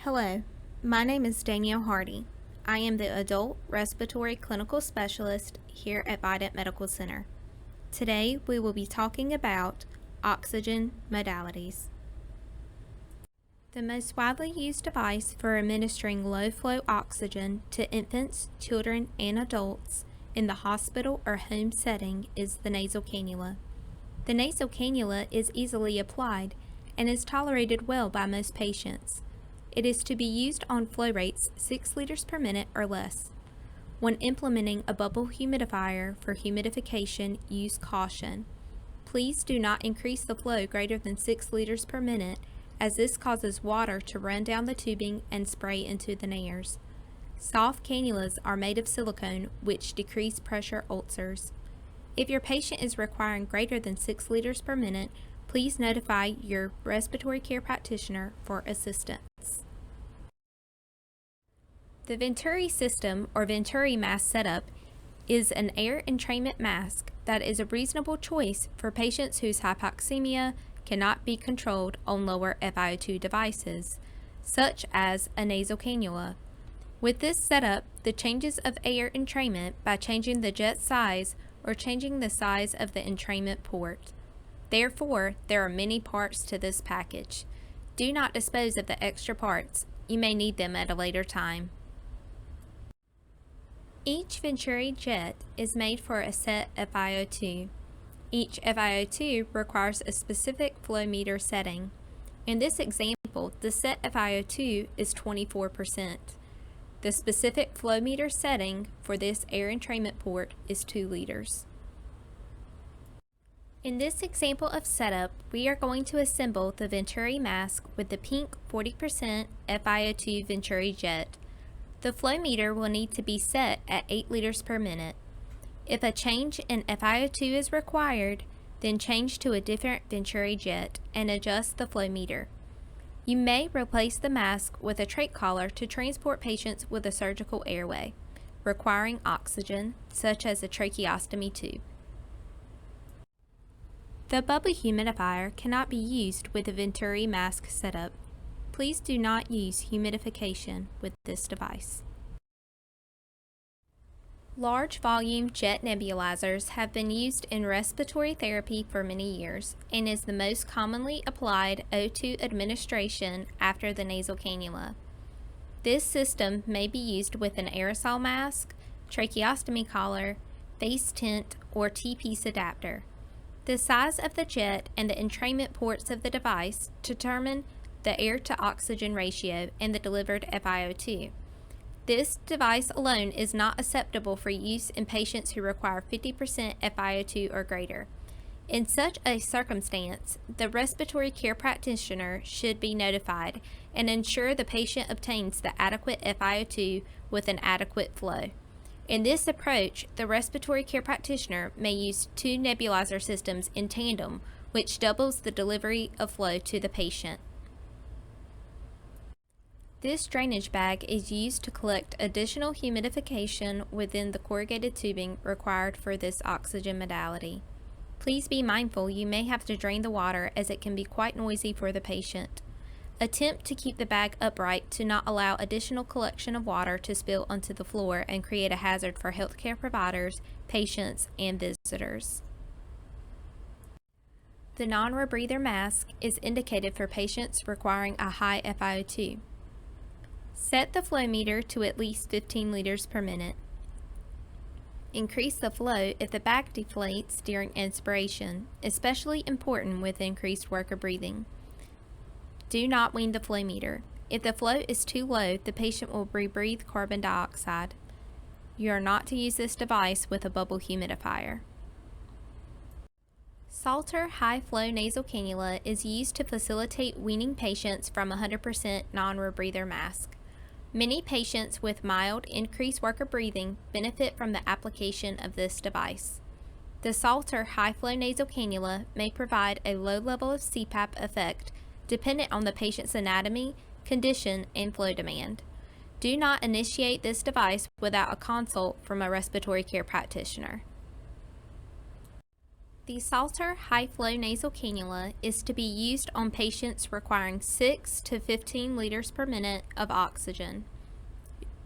Hello, my name is Danielle Hardy. I am the Adult Respiratory Clinical Specialist here at Vidant Medical Center. Today we will be talking about oxygen modalities. The most widely used device for administering low-flow oxygen to infants, children, and adults in the hospital or home setting is the nasal cannula. The nasal cannula is easily applied and is tolerated well by most patients. It is to be used on flow rates 6 liters per minute or less. When implementing a bubble humidifier for humidification, use caution. Please do not increase the flow greater than 6 liters per minute, as this causes water to run down the tubing and spray into the nares. Soft cannulas are made of silicone, which decrease pressure ulcers. If your patient is requiring greater than 6 liters per minute, please notify your respiratory care practitioner for assistance. The Venturi system or Venturi mask setup is an air entrainment mask that is a reasonable choice for patients whose hypoxemia cannot be controlled on lower FiO2 devices, such as a nasal cannula. With this setup, the changes of air entrainment by changing the jet size or changing the size of the entrainment port. Therefore, there are many parts to this package. Do not dispose of the extra parts. You may need them at a later time. Each Venturi jet is made for a set FiO2. Each FiO2 requires a specific flow meter setting. In this example, the set FiO2 is 24%. The specific flow meter setting for this air entrainment port is 2 liters. In this example of setup, we are going to assemble the Venturi mask with the pink 40% FiO2 Venturi jet. The flow meter will need to be set at 8 liters per minute. If a change in FiO2 is required, then change to a different Venturi jet and adjust the flow meter. You may replace the mask with a trach collar to transport patients with a surgical airway, requiring oxygen, such as a tracheostomy tube. The bubble humidifier cannot be used with a Venturi mask setup. Please do not use humidification with this device. Large volume jet nebulizers have been used in respiratory therapy for many years and is the most commonly applied O2 administration after the nasal cannula. This system may be used with an aerosol mask, tracheostomy collar, face tent, or T-piece adapter. The size of the jet and the entrainment ports of the device determine the air-to-oxygen ratio and the delivered FiO2. This device alone is not acceptable for use in patients who require 50% FiO2 or greater. In such a circumstance, the respiratory care practitioner should be notified and ensure the patient obtains the adequate FiO2 with an adequate flow. In this approach, the respiratory care practitioner may use 2 nebulizer systems in tandem, which doubles the delivery of flow to the patient. This drainage bag is used to collect additional humidification within the corrugated tubing required for this oxygen modality. Please be mindful you may have to drain the water as it can be quite noisy for the patient. Attempt to keep the bag upright to not allow additional collection of water to spill onto the floor and create a hazard for healthcare providers, patients, and visitors. The non-rebreather mask is indicated for patients requiring a high FiO2. Set the flow meter to at least 15 liters per minute. Increase the flow if the bag deflates during inspiration, especially important with increased worker breathing. Do not wean the flow meter. If the flow is too low, the patient will rebreathe carbon dioxide. You are not to use this device with a bubble humidifier. Salter high-flow nasal cannula is used to facilitate weaning patients from 100% non-rebreather mask. Many patients with mild increased worker breathing benefit from the application of this device. The Salter high-flow nasal cannula may provide a low level of CPAP effect dependent on the patient's anatomy, condition, and flow demand. Do not initiate this device without a consult from a respiratory care practitioner. The Salter high-flow nasal cannula is to be used on patients requiring 6 to 15 liters per minute of oxygen.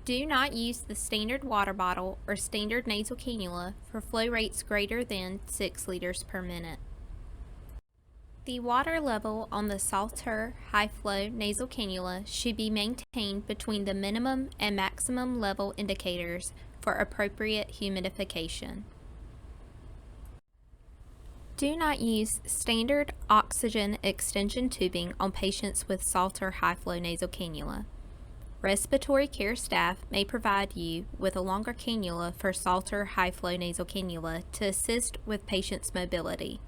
Do not use the standard water bottle or standard nasal cannula for flow rates greater than 6 liters per minute. The water level on the Salter high-flow nasal cannula should be maintained between the minimum and maximum level indicators for appropriate humidification. Do not use standard oxygen extension tubing on patients with Salter high-flow nasal cannula. Respiratory care staff may provide you with a longer cannula for Salter high-flow nasal cannula to assist with patients' mobility.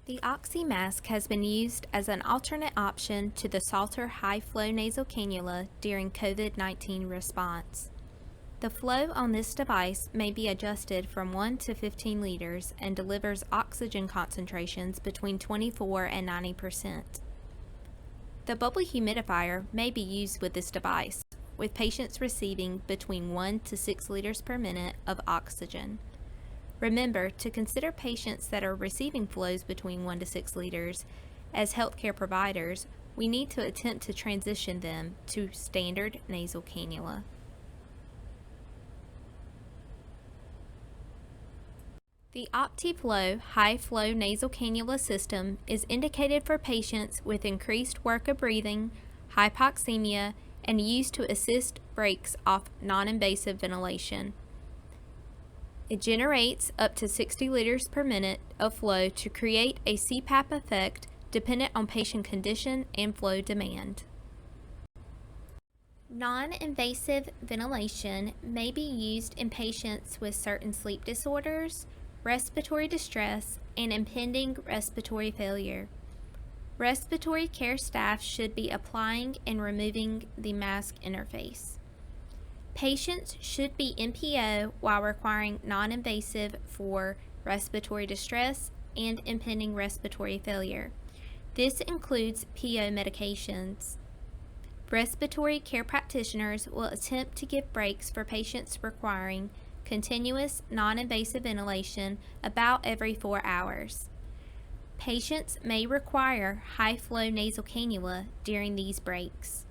The Oxy mask has been used as an alternate option to the Salter high-flow nasal cannula during COVID-19 response. The flow on this device may be adjusted from 1 to 15 liters and delivers oxygen concentrations between 24 and 90%. The bubble humidifier may be used with this device, with patients receiving between 1 to 6 liters per minute of oxygen. Remember to consider patients that are receiving flows between 1 to 6 liters. As healthcare providers, we need to attempt to transition them to standard nasal cannula. The OptiFlow high-flow nasal cannula system is indicated for patients with increased work of breathing, hypoxemia, and used to assist breaks off non-invasive ventilation. It generates up to 60 liters per minute of flow to create a CPAP effect dependent on patient condition and flow demand. Non-invasive ventilation may be used in patients with certain sleep disorders, respiratory distress, and impending respiratory failure. Respiratory care staff should be applying and removing the mask interface. Patients should be NPO while requiring non-invasive for respiratory distress and impending respiratory failure. This includes PO medications. Respiratory care practitioners will attempt to give breaks for patients requiring continuous non-invasive ventilation about every 4 hours. Patients may require high-flow nasal cannula during these breaks.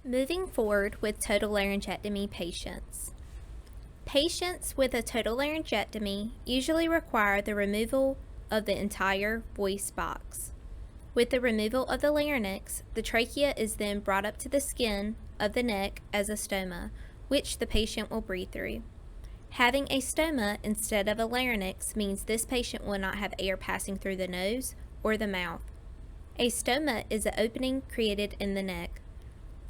Moving forward with total laryngectomy patients. Patients with a total laryngectomy usually require the removal of the entire voice box. With the removal of the larynx, the trachea is then brought up to the skin of the neck as a stoma, which the patient will breathe through. Having a stoma instead of a larynx means this patient will not have air passing through the nose or the mouth. A stoma is an opening created in the neck.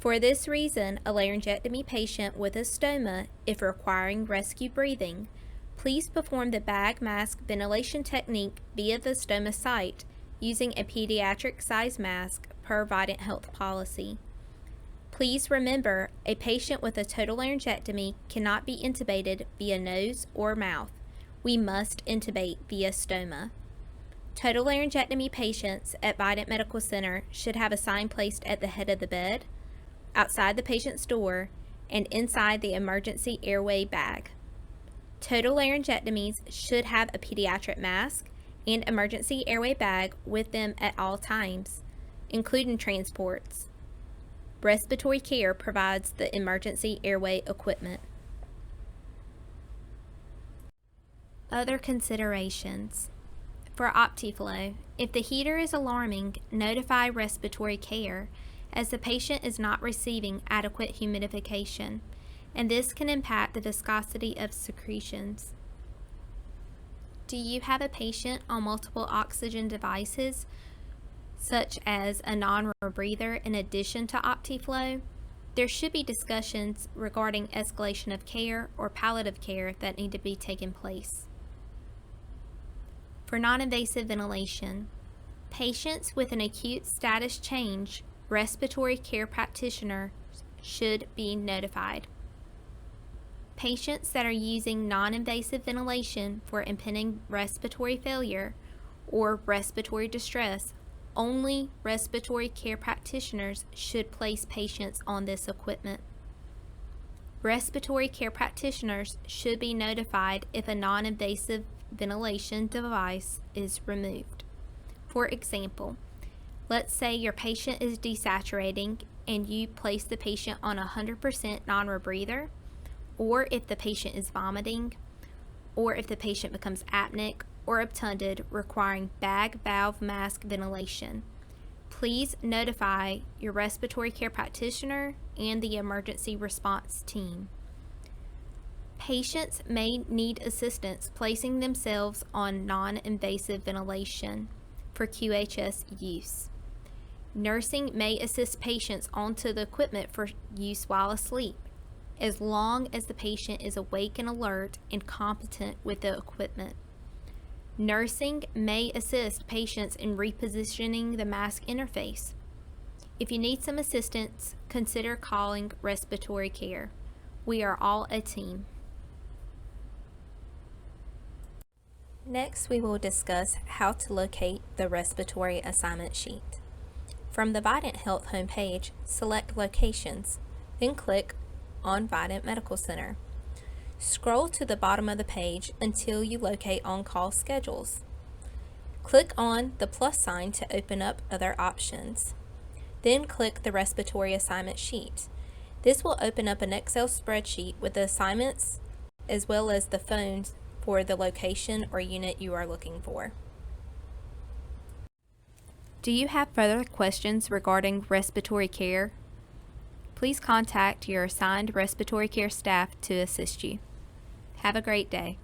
For this reason, a laryngectomy patient with a stoma, if requiring rescue breathing, please perform the bag mask ventilation technique via the stoma site using a pediatric size mask per Vidant Health policy. Please remember, a patient with a total laryngectomy cannot be intubated via nose or mouth. We must intubate via stoma. Total laryngectomy patients at Vidant Medical Center should have a sign placed at the head of the bed, outside the patient's door, and inside the emergency airway bag. Total laryngectomies should have a pediatric mask and emergency airway bag with them at all times, including transports. Respiratory care provides the emergency airway equipment. Other considerations. For OptiFlow, if the heater is alarming, notify respiratory care, as the patient is not receiving adequate humidification, and this can impact the viscosity of secretions. Do you have a patient on multiple oxygen devices, such as a non-rebreather in addition to OptiFlow? There should be discussions regarding escalation of care or palliative care that need to be taken place. For non-invasive ventilation, patients with an acute status change, respiratory care practitioners should be notified. Patients that are using non-invasive ventilation for impending respiratory failure or respiratory distress, only respiratory care practitioners should place patients on this equipment. Respiratory care practitioners should be notified if a non-invasive ventilation device is removed. For example, let's say your patient is desaturating and you place the patient on a 100% non-rebreather, or if the patient is vomiting, or if the patient becomes apneic or obtunded requiring bag valve mask ventilation. Please notify your respiratory care practitioner and the emergency response team. Patients may need assistance placing themselves on non-invasive ventilation for QHS use. Nursing may assist patients onto the equipment for use while asleep, as long as the patient is awake and alert and competent with the equipment. Nursing may assist patients in repositioning the mask interface. If you need some assistance, consider calling respiratory care. We are all a team. Next, we will discuss how to locate the respiratory assignment sheet. From the Vidant Health homepage, select Locations, then click on Vidant Medical Center. Scroll to the bottom of the page until you locate on-call schedules. Click on the plus sign to open up other options. Then click the respiratory assignment sheet. This will open up an Excel spreadsheet with the assignments as well as the phones for the location or unit you are looking for. Do you have further questions regarding respiratory care? Please contact your assigned respiratory care staff to assist you. Have a great day.